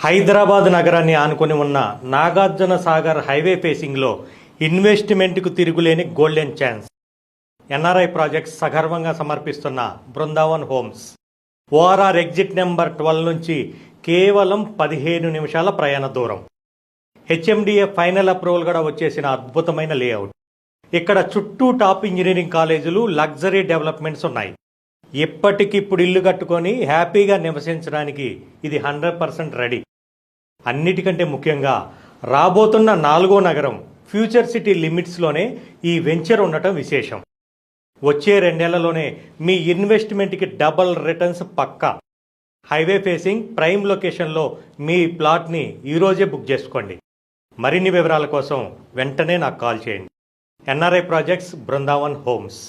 హైదరాబాద్ నగరాన్ని ఆనుకొని ఉన్న నాగార్జున సాగర్ హైవే ఫేసింగ్లో ఇన్వెస్ట్మెంట్కు తిరుగులేని గోల్డెన్ ఛాన్స్. ఎన్ఆర్ఐ ప్రాజెక్ట్స్ సగర్వంగా సమర్పిస్తున్న Brindavan homes. ORR exit number 12 నుంచి కేవలం 15 నిమిషాల ప్రయాణ దూరం. హెచ్ఎండిఏ ఫైనల్ అప్రూవల్ కూడా వచ్చేసిన అద్భుతమైన లేఅవుట్. ఇక్కడ చుట్టూ టాప్ ఇంజనీరింగ్ కాలేజీలు, లగ్జరీ డెవలప్మెంట్స్ ఉన్నాయి. ఎప్పటికిప్పుడు ఇల్లు కట్టుకొని హ్యాపీగా నివసించడానికి ఇది 100% రెడీ. అన్నిటికంటే ముఖ్యంగా రాబోతున్న 4వ నగరం ఫ్యూచర్ సిటీ లిమిట్స్లోనే ఈ వెంచర్ ఉండటం విశేషం. వచ్చే 2 నెలల్లోనే మీ ఇన్వెస్ట్మెంట్కి డబల్ రిటర్న్స్ పక్కా. హైవే ఫేసింగ్ ప్రైమ్ లొకేషన్లో మీ ప్లాట్ని ఈరోజే బుక్ చేసుకోండి. మరిన్ని వివరాల కోసం వెంటనే నాకు కాల్ చేయండి. NRI projects, Brindavan homes.